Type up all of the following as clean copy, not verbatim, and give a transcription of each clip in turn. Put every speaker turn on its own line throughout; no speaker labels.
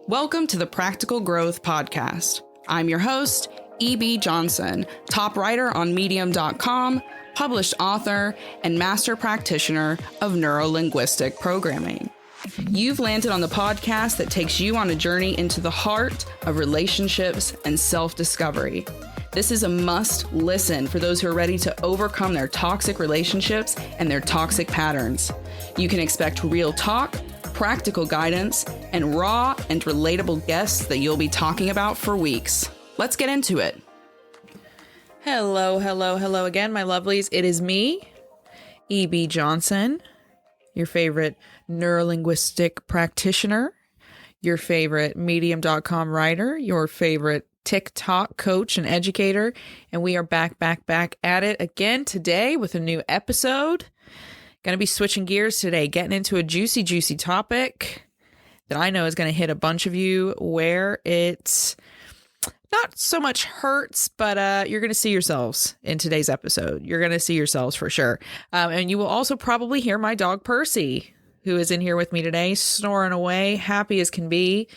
Welcome to the Practical Growth Podcast. I'm your host, E.B. Johnson, top writer on Medium.com, published author, and master practitioner of neuro-linguistic programming. You've landed on the podcast that takes you on a journey into the heart of relationships and self-discovery. This is a must listen for those who are ready to overcome their toxic relationships and their toxic patterns. You can expect real talk, practical guidance, and raw and relatable guests that you'll be talking about for weeks. Let's get into it. Hello again, my lovelies. It is me, E.B. Johnson, your favorite neurolinguistic practitioner, your favorite Medium.com writer, your favorite TikTok coach and educator, and we are back at it again today with a new episode. Going to be switching gears today, getting into a juicy topic that I know is going to hit a bunch of you where it's not so much hurts, but you're going to see yourselves in today's episode. You're going to see yourselves for sure. And you will also probably hear my dog Percy, who is in here with me today, snoring away, happy as can be.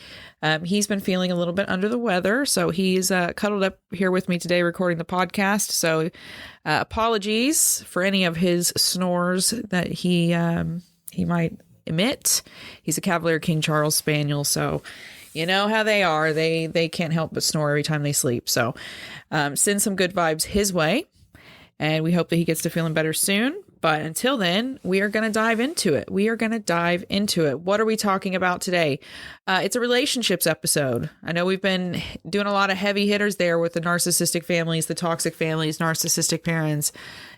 He's been feeling a little bit under the weather, so he's cuddled up here with me today recording the podcast. So apologies for any of his snores that he might emit. He's a Cavalier King Charles Spaniel, so you know how they are. They can't help but snore every time they sleep. So send some good vibes his way, and we hope that he gets to feeling better soon. But until then, we are going to dive into it. What are we talking about today? It's a relationships episode. I know we've been doing a lot of heavy hitters there with the narcissistic families, the toxic families, narcissistic parents,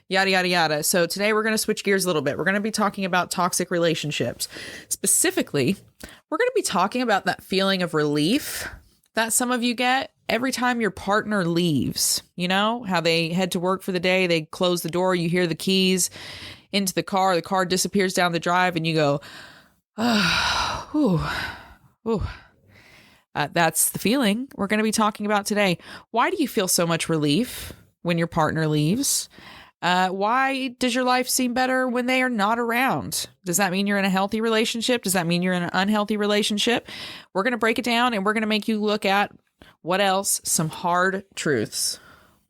yada. So today we're going to switch gears a little bit. We're going to be talking about toxic relationships. Specifically, we're going to be talking about that feeling of relief that some of you get every time your partner leaves. You know, how they head to work for the day, they close the door, you hear the keys into the car disappears down the drive, and you go, that's the feeling we're going to be talking about today. Why do you feel so much relief when your partner leaves? Why does your life seem better when they are not around? Does that mean you're in a healthy relationship? Does that mean you're in an unhealthy relationship? We're going to break it down, and we're going to make you look at what else? Some hard truths.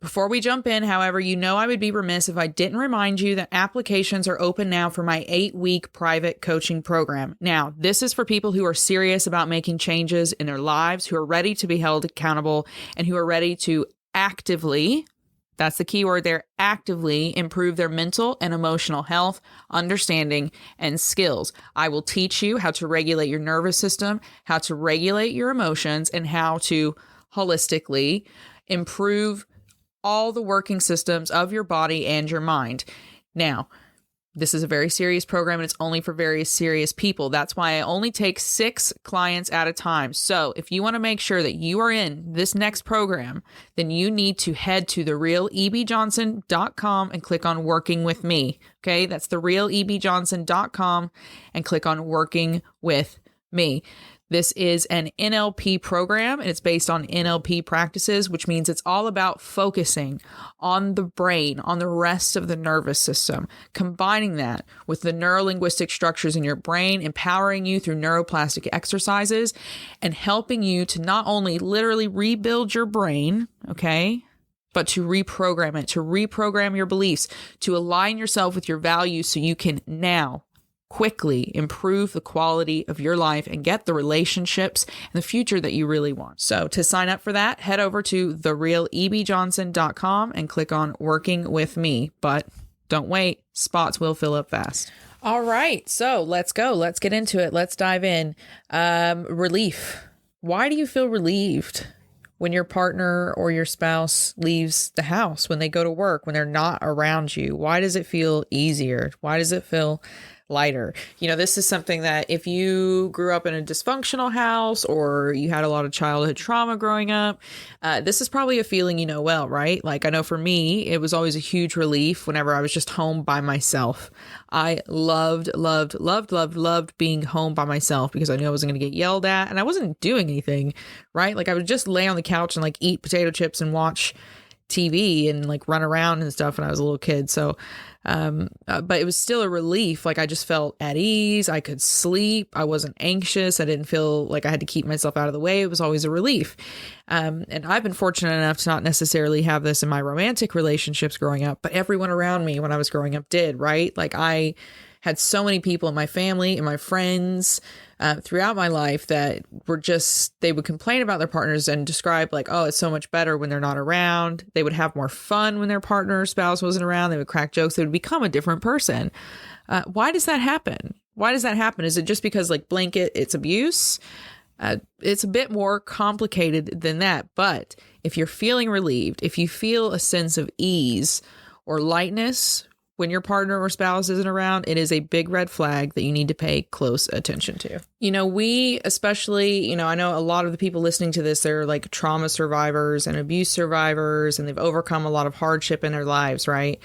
Before we jump in, however, you know I would be remiss if I didn't remind you that applications are open now for my 8-week private coaching program. Now, this is for people who are serious about making changes in their lives, who are ready to be held accountable, and who are ready to actively, that's the key word there, actively improve their mental and emotional health, understanding, and skills. I will teach you how to regulate your nervous system, how to regulate your emotions, and how to holistically improve all the working systems of your body and your mind. Now, this is a very serious program, and it's only for very serious people. That's why I only take 6 clients at a time. So if you want to make sure that you are in this next program, then you need to head to therealebjohnson.com and click on Working With Me. Okay, that's therealebjohnson.com and click on Working With Me. This is an NLP program, and it's based on NLP practices, which means it's all about focusing on the brain, on the rest of the nervous system, combining that with the neurolinguistic structures in your brain, empowering you through neuroplastic exercises, and helping you to not only literally rebuild your brain, okay, but to reprogram it, to reprogram your beliefs, to align yourself with your values so you can now quickly improve the quality of your life and get the relationships and the future that you really want. So to sign up for that, head over to therealebjohnson.com and click on Working With Me. But don't wait, spots will fill up fast. All right, so let's go. Let's get into it. Let's dive in. Relief. Why do you feel relieved when your partner or your spouse leaves the house, when they go to work, when they're not around you? Why does it feel easier? Why does it feel lighter? You know, this is something that if you grew up in a dysfunctional house or you had a lot of childhood trauma growing up, this is probably a feeling you know well, right? Like I know for me, it was always a huge relief whenever I was just home by myself. I loved being home by myself because I knew I wasn't going to get yelled at and I wasn't doing anything, right? Like I would just lay on the couch and like eat potato chips and watch TV and like run around and stuff when I was a little kid. So, but it was still a relief. Like I just felt at ease. I could sleep. I wasn't anxious. I didn't feel like I had to keep myself out of the way. It was always a relief. And I've been fortunate enough to not necessarily have this in my romantic relationships growing up, but everyone around me when I was growing up did, right? Like I had so many people in my family and my friends throughout my life that were just, they would complain about their partners and describe like, oh, it's so much better when they're not around. They would have more fun when their partner or spouse wasn't around. They would crack jokes. They would become a different person. Why does that happen? Why does that happen? Is it just because like blanket, it's abuse? It's a bit more complicated than that. But if you're feeling relieved, if you feel a sense of ease or lightness when your partner or spouse isn't around, it is a big red flag that you need to pay close attention to. You know, we especially, you know, I know a lot of the people listening to this, they're like trauma survivors and abuse survivors, and they've overcome a lot of hardship in their lives, right?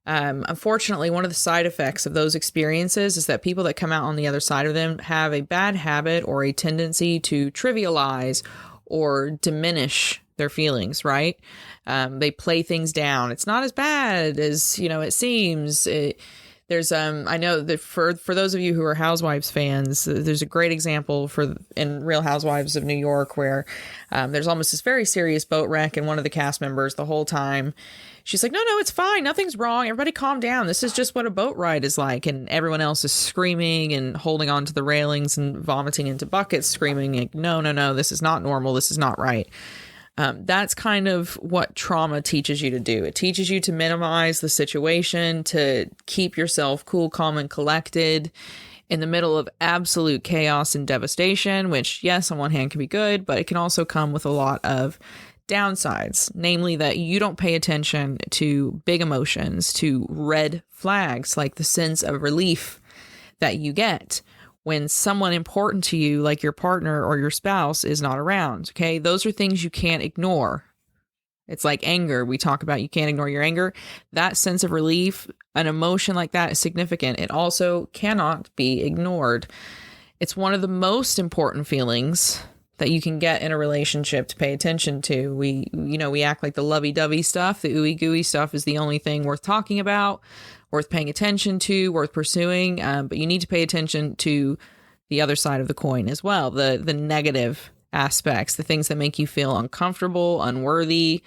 Unfortunately, one of the side effects of those experiences is that people that come out on the other side of them have a bad habit or a tendency to trivialize or diminish their feelings, right? They play things down. It's not as bad as, you know, it seems. There's, I know that for those of you who are Housewives fans, there's a great example in Real Housewives of New York where there's almost this very serious boat wreck, and one of the cast members the whole time, she's like, no, it's fine. Nothing's wrong. Everybody calm down. This is just what a boat ride is like. And everyone else is screaming and holding on to the railings and vomiting into buckets, screaming like, no, this is not normal. This is not right. That's kind of what trauma teaches you to do. It teaches you to minimize the situation, to keep yourself cool, calm, and collected in the middle of absolute chaos and devastation, which, yes, on one hand can be good, but it can also come with a lot of downsides, namely that you don't pay attention to big emotions, to red flags, like the sense of relief that you get when someone important to you, like your partner or your spouse, is not around. Okay. Those are things you can't ignore. It's like anger. We talk about you can't ignore your anger. That sense of relief, an emotion like that is significant. It also cannot be ignored. It's one of the most important feelings that you can get in a relationship to pay attention to. We act like the lovey-dovey stuff, the ooey gooey stuff is the only thing worth talking about, worth paying attention to, worth pursuing. But you need to pay attention to the other side of the coin as well. The negative aspects, the things that make you feel uncomfortable, unworthy,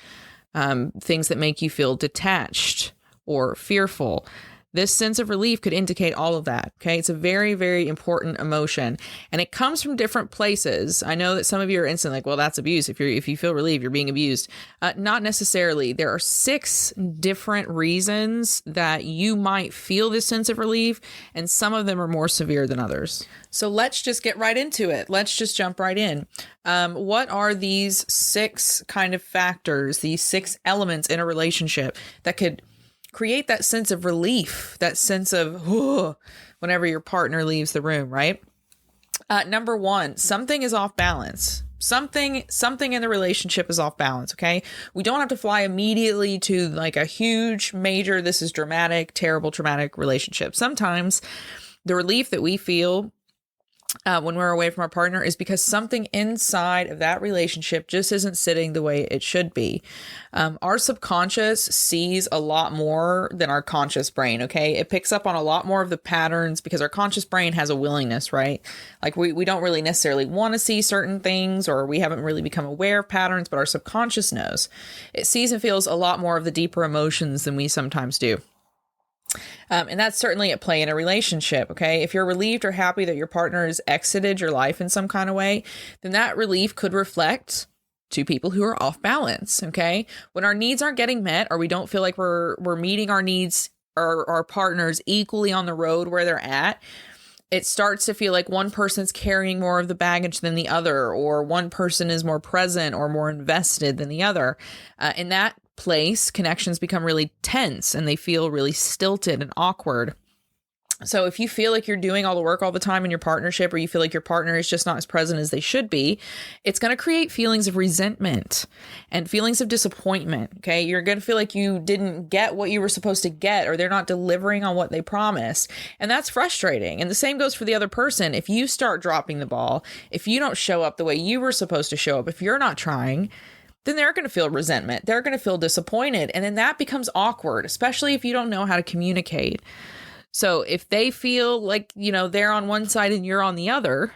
things that make you feel detached or fearful. This sense of relief could indicate all of that. Okay. It's a very, very important emotion, and it comes from different places. I know that some of you are instantly like, well, that's abuse. If you feel relieved, you're being abused. Not necessarily. There are 6 different reasons that you might feel this sense of relief, and some of them are more severe than others. So let's just get right into it. Let's just jump right in. What are these 6 kind of factors, these 6 elements in a relationship that could create that sense of relief, that sense of whenever your partner leaves the room, right? Number 1, something is off balance. Something in the relationship is off balance, okay? We don't have to fly immediately to like a huge, major, this is dramatic, terrible, traumatic relationship. Sometimes the relief that we feel when we're away from our partner is because something inside of that relationship just isn't sitting the way it should be. Our subconscious sees a lot more than our conscious brain, okay? It picks up on a lot more of the patterns because our conscious brain has a willingness, right? Like we don't really necessarily want to see certain things, or we haven't really become aware of patterns, but our subconscious knows. It sees and feels a lot more of the deeper emotions than we sometimes do. And that's certainly at play in a relationship, okay? If you're relieved or happy that your partner has exited your life in some kind of way, then that relief could reflect to people who are off balance, okay? When our needs aren't getting met, or we don't feel like we're meeting our needs or our partners equally on the road where they're at, it starts to feel like one person's carrying more of the baggage than the other, or one person is more present or more invested than the other. In that place, connections become really tense and they feel really stilted and awkward. So if you feel like you're doing all the work all the time in your partnership, or you feel like your partner is just not as present as they should be, it's going to create feelings of resentment and feelings of disappointment. Okay. You're going to feel like you didn't get what you were supposed to get, or they're not delivering on what they promised. And that's frustrating. And the same goes for the other person. If you start dropping the ball, if you don't show up the way you were supposed to show up, if you're not trying, then they're going to feel resentment. They're going to feel disappointed. And then that becomes awkward, especially if you don't know how to communicate. So if they feel like, they're on one side and you're on the other,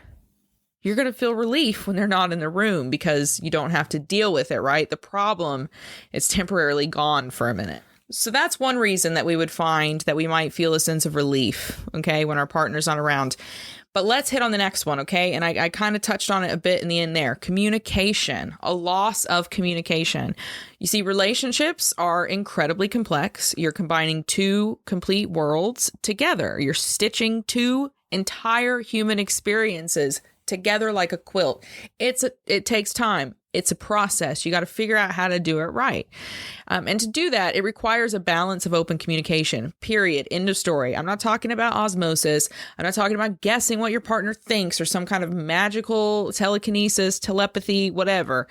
you're going to feel relief when they're not in the room because you don't have to deal with it, right? The problem is temporarily gone for a minute. So that's one reason that we would find that we might feel a sense of relief, okay, when our partner's not around. But let's hit on the next one, okay? And I kind of touched on it a bit in the end there. Communication, a loss of communication. You see, relationships are incredibly complex. You're combining two complete worlds together. You're stitching two entire human experiences together like a quilt. It takes time. It's a process. You got to figure out how to do it right. And to do that, it requires a balance of open communication, period. End of story. I'm not talking about osmosis. I'm not talking about guessing what your partner thinks or some kind of magical telekinesis, telepathy, whatever.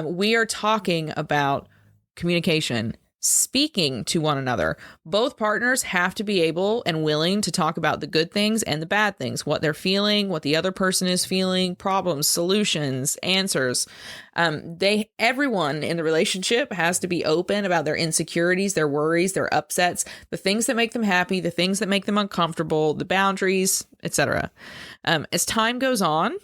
We are talking about communication, speaking to one another. Both partners have to be able and willing to talk about the good things and the bad things, what they're feeling, what the other person is feeling, problems, solutions, answers. Everyone in the relationship has to be open about their insecurities, their worries, their upsets, the things that make them happy, the things that make them uncomfortable, the boundaries, etc. As time goes on,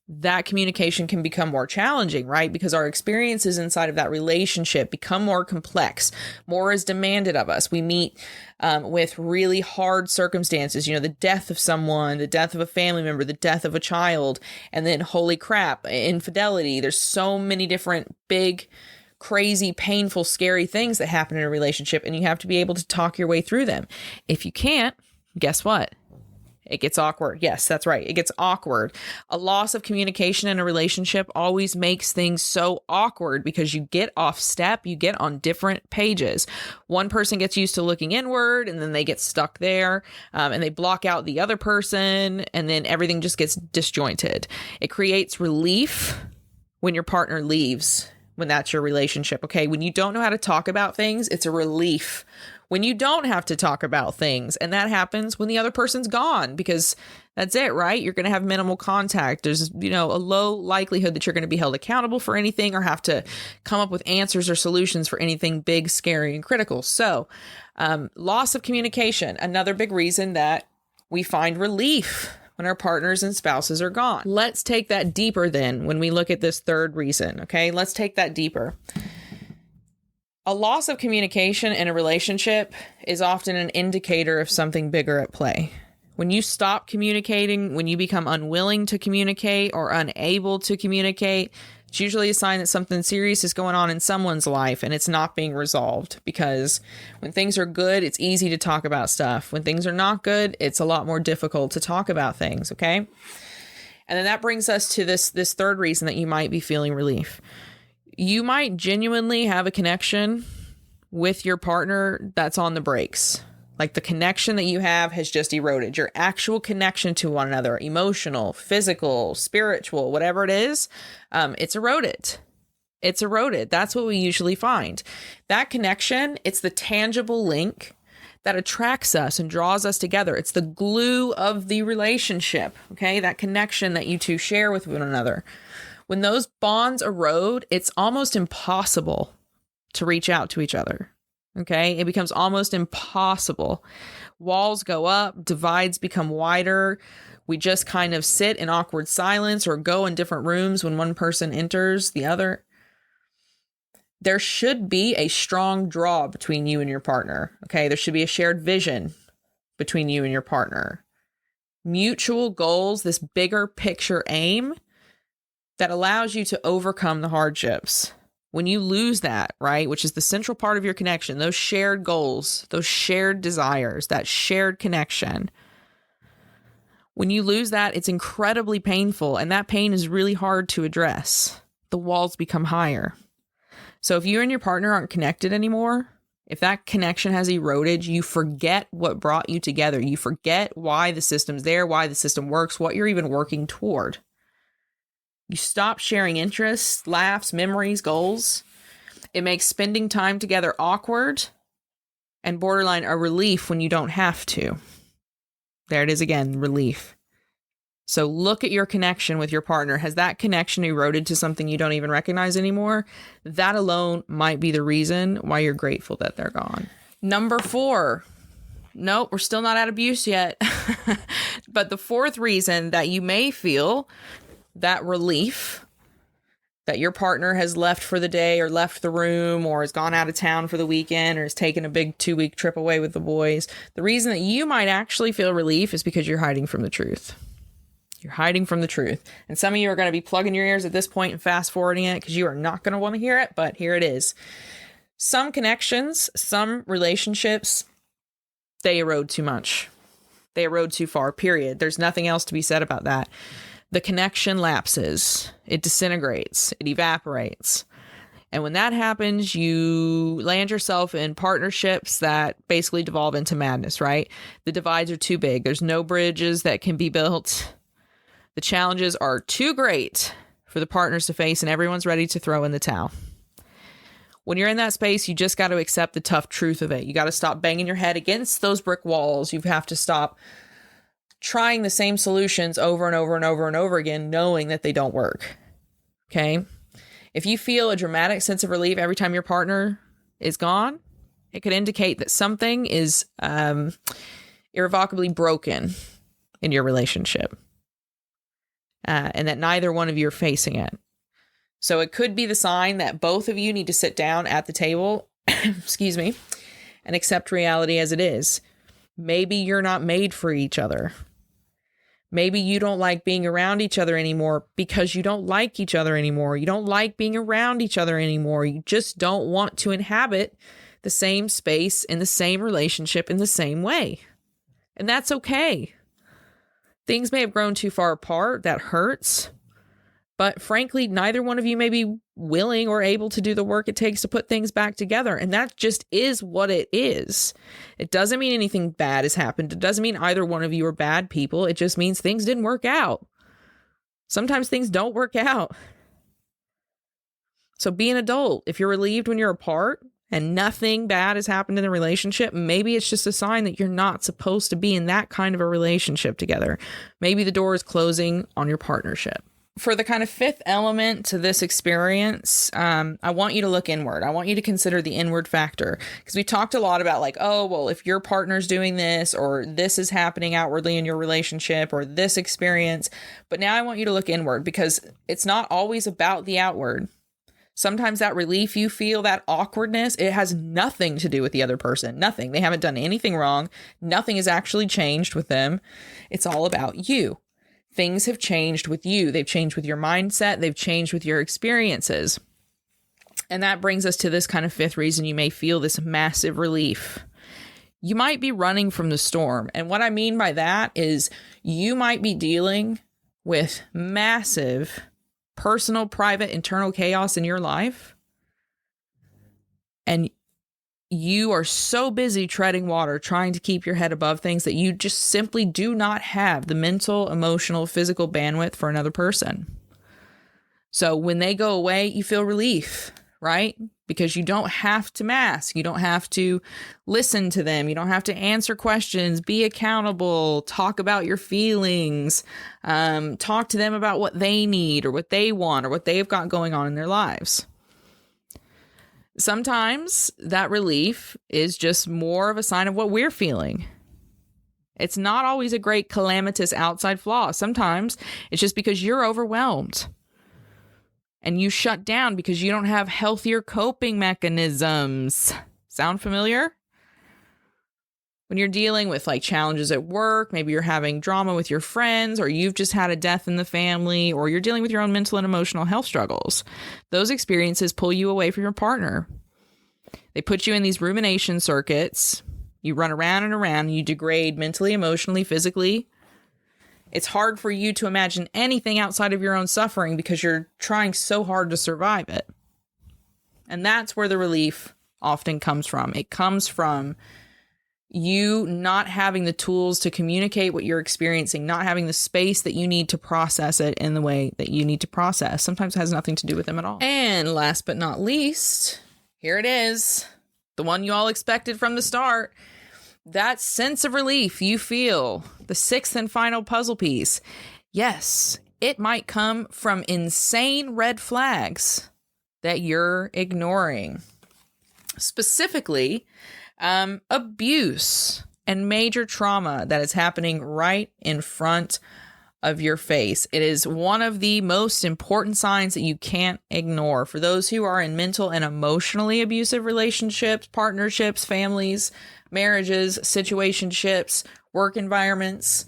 that communication can become more challenging, right? Because our experiences inside of that relationship become more complex. More is demanded of us. We meet with really hard circumstances, the death of someone, the death of a family member, the death of a child, and then holy crap, infidelity. There's so many different big, crazy, painful, scary things that happen in a relationship, and you have to be able to talk your way through them. If you can't, guess what? It gets awkward. Yes, that's right. It gets awkward. A loss of communication in a relationship always makes things so awkward because you get off step, you get on different pages. One person gets used to looking inward and then they get stuck there and they block out the other person and then everything just gets disjointed. It creates relief when your partner leaves, when that's your relationship. Okay. When you don't know how to talk about things, it's a relief when you don't have to talk about things. And that happens when the other person's gone because that's it, right? You're going to have minimal contact. There's, a low likelihood that you're going to be held accountable for anything or have to come up with answers or solutions for anything big, scary, and critical. So loss of communication, another big reason that we find relief when our partners and spouses are gone. Let's take that deeper then when we look at this third reason, okay? Let's take that deeper. A loss of communication in a relationship is often an indicator of something bigger at play. When you stop communicating, when you become unwilling to communicate or unable to communicate, it's usually a sign that something serious is going on in someone's life and it's not being resolved. Because when things are good, it's easy to talk about stuff. When things are not good, it's a lot more difficult to talk about things, okay? And then that brings us to this third reason that you might be feeling relief. You might genuinely have a connection with your partner that's on the brakes. Like the connection that you have has just eroded. Your actual connection to one another, emotional, physical, spiritual, whatever it is, it's eroded. It's eroded. That's what we usually find. That connection, it's the tangible link that attracts us and draws us together. It's the glue of the relationship, okay? That connection that you two share with one another. When those bonds erode, it's almost impossible to reach out to each other. Okay. It becomes almost impossible. Walls go up, divides become wider. We just kind of sit in awkward silence or go in different rooms when one person enters the other. There should be a strong draw between you and your partner. Okay. There should be a shared vision between you and your partner. Mutual goals, this bigger picture aim that allows you to overcome the hardships. When you lose that, right, which is the central part of your connection, those shared goals, those shared desires, that shared connection, when you lose that, it's incredibly painful, and that pain is really hard to address. The walls become higher. So if you and your partner aren't connected anymore, if that connection has eroded, you forget what brought you together. You forget why the system's there, why the system works, what you're even working toward. You stop sharing interests, laughs, memories, goals. It makes spending time together awkward and borderline a relief when you don't have to. There it is again, relief. So look at your connection with your partner. Has that connection eroded to something you don't even recognize anymore? That alone might be the reason why you're grateful that they're gone. Number 4. Nope, we're still not at abuse yet. But the 4th reason that you may feel that relief that your partner has left for the day or left the room or has gone out of town for the weekend or has taken a big 2-week trip away with the boys, the reason that you might actually feel relief is because you're hiding from the truth. You're hiding from the truth. And some of you are going to be plugging your ears at this point and fast forwarding it because you are not going to want to hear it, but here it is. Some connections, some relationships, they erode too much. They erode too far, period. There's nothing else to be said about that. The connection lapses. It disintegrates. It evaporates. And when that happens, you land yourself in partnerships that basically devolve into madness, right? The divides are too big. There's no bridges that can be built. The challenges are too great for the partners to face, and everyone's ready to throw in the towel. When you're in that space, you just got to accept the tough truth of it. You got to stop banging your head against those brick walls. You have to stop trying the same solutions over and over and over and over again, knowing that they don't work. Okay? If you feel a dramatic sense of relief every time your partner is gone, it could indicate that something is irrevocably broken in your relationship. And that neither one of you are facing it. So it could be the sign that both of you need to sit down at the table, excuse me, and accept reality as it is. Maybe you're not made for each other. Maybe you don't like being around each other anymore because you don't like each other anymore. You don't like being around each other anymore. You just don't want to inhabit the same space in the same relationship in the same way. And that's okay. Things may have grown too far apart. That hurts. But frankly, neither one of you may be willing or able to do the work it takes to put things back together. And that just is what it is. It doesn't mean anything bad has happened. It doesn't mean either one of you are bad people. It just means things didn't work out. Sometimes things don't work out. So be an adult. If you're relieved when you're apart and nothing bad has happened in the relationship, maybe it's just a sign that you're not supposed to be in that kind of a relationship together. Maybe the door is closing on your partnership. For the kind of 5th element to this experience, I want you to look inward. I want you to consider the inward factor, because we talked a lot about like, oh, well, if your partner's doing this or this is happening outwardly in your relationship or this experience. But now I want you to look inward, because it's not always about the outward. Sometimes that relief you feel, that awkwardness, it has nothing to do with the other person. Nothing. They haven't done anything wrong. Nothing has actually changed with them. It's all about you. Things have changed with you. They've changed with your mindset. They've changed with your experiences. And that brings us to this kind of 5th reason you may feel this massive relief. You might be running from the storm. And what I mean by that is you might be dealing with massive personal, private, internal chaos in your life. And you are so busy treading water, trying to keep your head above things, that you just simply do not have the mental, emotional, physical bandwidth for another person. So when they go away, you feel relief, right? Because you don't have to mask. You don't have to listen to them. You don't have to answer questions, be accountable, talk about your feelings, talk to them about what they need or what they want or what they've got going on in their lives. Sometimes that relief is just more of a sign of what we're feeling. It's not always a great calamitous outside flaw. Sometimes it's just because you're overwhelmed and you shut down because you don't have healthier coping mechanisms. Sound familiar? When you're dealing with like challenges at work, maybe you're having drama with your friends, or you've just had a death in the family, or you're dealing with your own mental and emotional health struggles. Those experiences pull you away from your partner. They put you in these rumination circuits. You run around and around, and you degrade mentally, emotionally, physically. It's hard for you to imagine anything outside of your own suffering because you're trying so hard to survive it. And that's where the relief often comes from. It comes from you not having the tools to communicate what you're experiencing, not having the space that you need to process it in the way that you need to process. Sometimes it has nothing to do with them at all. And last but not least, here it is, the one you all expected from the start. That sense of relief you feel, the 6th and final puzzle piece. Yes, it might come from insane red flags that you're ignoring. Specifically, abuse and major trauma that is happening right in front of your face. It is one of the most important signs that you can't ignore. For those who are in mental and emotionally abusive relationships, partnerships, families, marriages, situationships, work environments,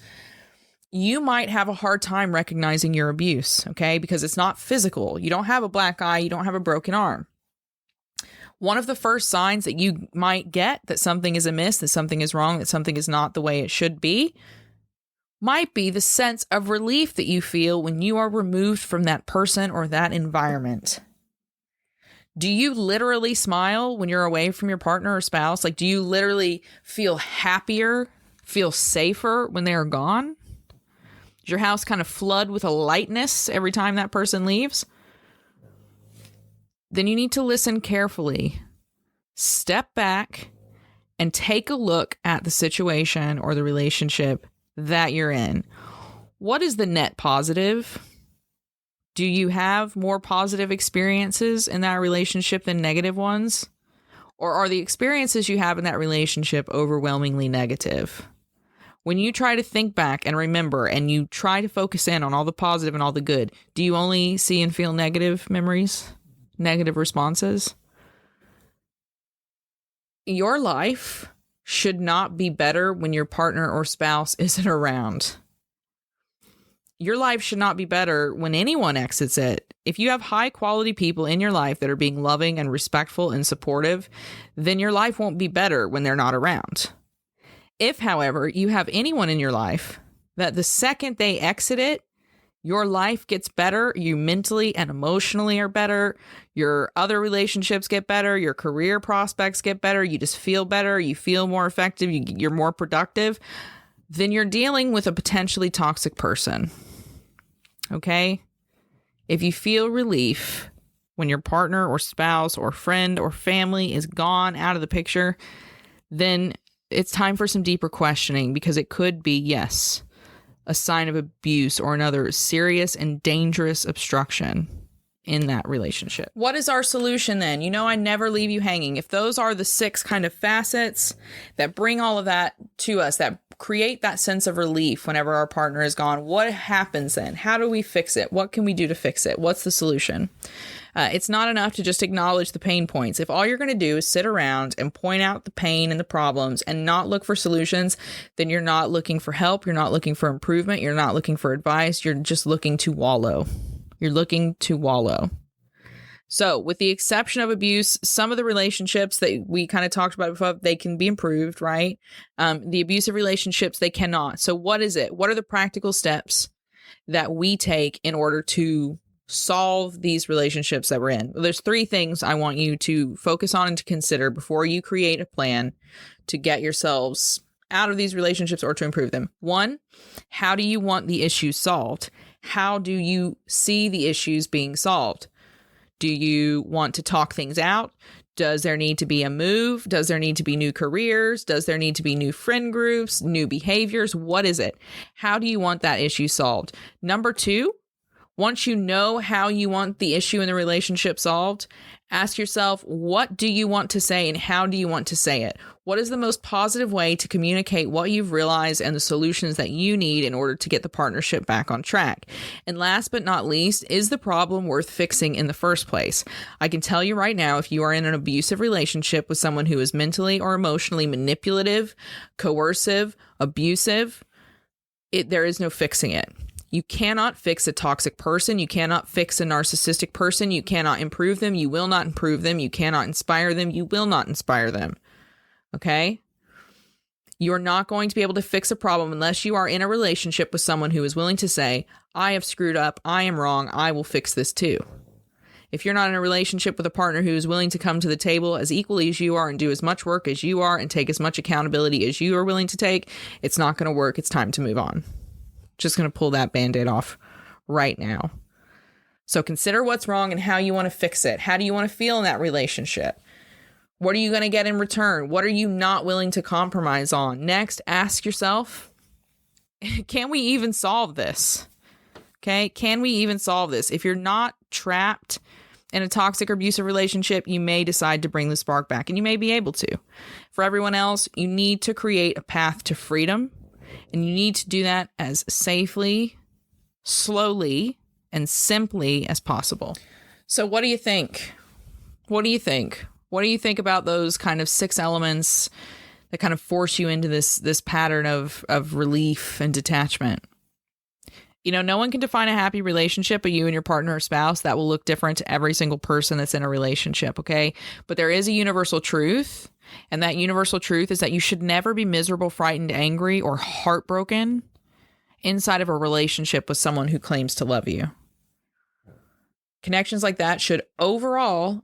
you might have a hard time recognizing your abuse, okay? Because it's not physical. You don't have a black eye. You don't have a broken arm. One of the first signs that you might get that something is amiss, that something is wrong, that something is not the way it should be, might be the sense of relief that you feel when you are removed from that person or that environment. Do you literally smile when you're away from your partner or spouse? Like, do you literally feel happier, feel safer when they are gone? Does your house kind of flood with a lightness every time that person leaves? Then you need to listen carefully, step back, and take a look at the situation or the relationship that you're in. What is the net positive? Do you have more positive experiences in that relationship than negative ones? Or are the experiences you have in that relationship overwhelmingly negative? When you try to think back and remember and you try to focus in on all the positive and all the good, do you only see and feel negative memories, negative responses? Your life should not be better when your partner or spouse isn't around. Your life should not be better when anyone exits it. If you have high quality people in your life that are being loving and respectful and supportive, then your life won't be better when they're not around. If, however, you have anyone in your life that the second they exit it, your life gets better, you mentally and emotionally are better, your other relationships get better, your career prospects get better, you just feel better, you feel more effective, you're more productive, then you're dealing with a potentially toxic person. Okay? If you feel relief when your partner or spouse or friend or family is gone out of the picture, then it's time for some deeper questioning, because it could be, yes, a sign of abuse or another serious and dangerous obstruction in that relationship. What is our solution then? You know, I never leave you hanging. If those are the 6 kind of facets that bring all of that to us, that create that sense of relief whenever our partner is gone, what happens then? How do we fix it? What can we do to fix it? What's the solution? It's not enough to just acknowledge the pain points. If all you're going to do is sit around and point out the pain and the problems and not look for solutions, then you're not looking for help. You're not looking for improvement. You're not looking for advice. You're just looking to wallow. You're looking to wallow. So with the exception of abuse, some of the relationships that we kind of talked about before, they can be improved, right? The abusive relationships, they cannot. So what is it? What are the practical steps that we take in order to solve these relationships that we're in? Well, there's 3 things I want you to focus on and to consider before you create a plan to get yourselves out of these relationships or to improve them. 1, how do you want the issues solved? How do you see the issues being solved? Do you want to talk things out? Does there need to be a move? Does there need to be new careers? Does there need to be new friend groups, new behaviors? What is it? How do you want that issue solved? Number 2, once you know how you want the issue in the relationship solved, ask yourself, what do you want to say and how do you want to say it? What is the most positive way to communicate what you've realized and the solutions that you need in order to get the partnership back on track? And last but not least, is the problem worth fixing in the first place? I can tell you right now, if you are in an abusive relationship with someone who is mentally or emotionally manipulative, coercive, abusive, there is no fixing it. You cannot fix a toxic person. You cannot fix a narcissistic person. You cannot improve them. You will not improve them. You cannot inspire them. You will not inspire them. Okay? You're not going to be able to fix a problem unless you are in a relationship with someone who is willing to say, I have screwed up. I am wrong. I will fix this too. If you're not in a relationship with a partner who is willing to come to the table as equally as you are and do as much work as you are and take as much accountability as you are willing to take, it's not going to work. It's time to move on. Just going to pull that Band-Aid off right now. So consider what's wrong and how you want to fix it. How do you want to feel in that relationship? What are you going to get in return? What are you not willing to compromise on? Next, ask yourself, can we even solve this? Okay. Can we even solve this? If you're not trapped in a toxic or abusive relationship, you may decide to bring the spark back, and you may be able to. For everyone else, you need to create a path to freedom, and you need to do that as safely, slowly, and simply as possible. So what do you think? What do you think? What do you think about those kind of 6 elements that kind of force you into this pattern of relief and detachment? You know, no one can define a happy relationship, but you and your partner or spouse. That will look different to every single person that's in a relationship, okay? But there is a universal truth, and that universal truth is that you should never be miserable, frightened, angry, or heartbroken inside of a relationship with someone who claims to love you. Connections like that should overall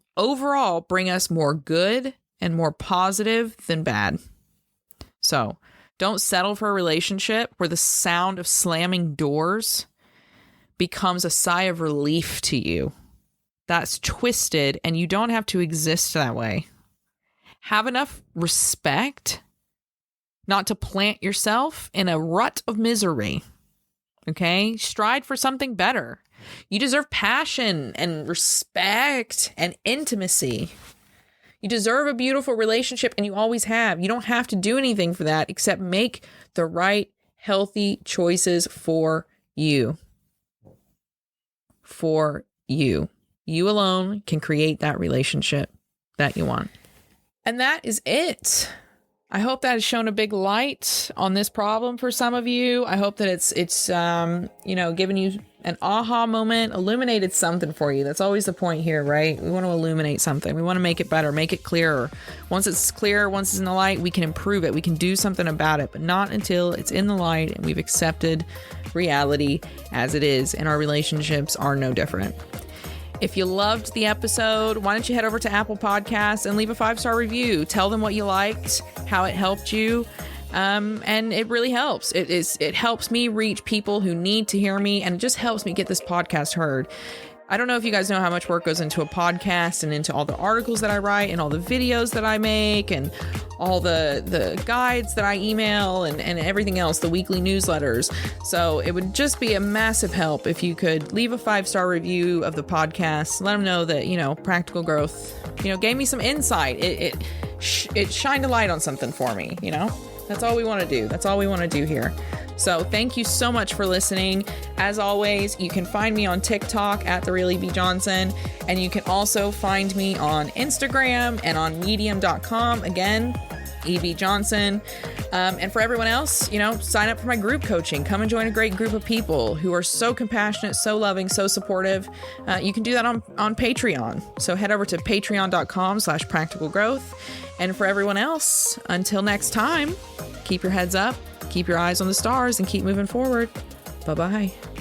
bring us more good and more positive than bad. So don't settle for a relationship where the sound of slamming doors becomes a sigh of relief to you. That's twisted, and you don't have to exist that way. Have enough respect not to plant yourself in a rut of misery. Okay? Stride for something better. You deserve passion and respect and intimacy. You deserve a beautiful relationship, and you always have. You don't have to do anything for that except make the right, healthy choices for you. For you. You alone can create that relationship that you want. And that is it. I hope that has shown a big light on this problem for some of you. I hope that it's given you an aha moment, illuminated something for you. That's always the point here, right? We want to illuminate something. We want to make it better, make it clearer. Once it's clear, once it's in the light, we can improve it. We can do something about it, but not until it's in the light and we've accepted reality as it is, and our relationships are no different. If you loved the episode, why don't you head over to Apple Podcasts and leave a 5-star review. Tell them what you liked, how it helped you. And it really helps. It helps me reach people who need to hear me, and it just helps me get this podcast heard. I don't know if you guys know how much work goes into a podcast and into all the articles that I write and all the videos that I make and all the guides that I email and everything else, the weekly newsletters. So it would just be a massive help if you could leave a 5-star review of the podcast. Let them know that, Practical Growth, gave me some insight. It shined a light on something for me, That's all we want to do. That's all we want to do here. So thank you so much for listening. As always, you can find me on TikTok at @TheRealEB.Johnson, and you can also find me on Instagram and on medium.com. Again, EB Johnson. And for everyone else, sign up for my group coaching. Come and join a great group of people who are so compassionate, so loving, so supportive. You can do that on Patreon. So head over to patreon.com/practicalgrowth. And for everyone else, until next time, keep your heads up, keep your eyes on the stars, and keep moving forward. Bye-bye.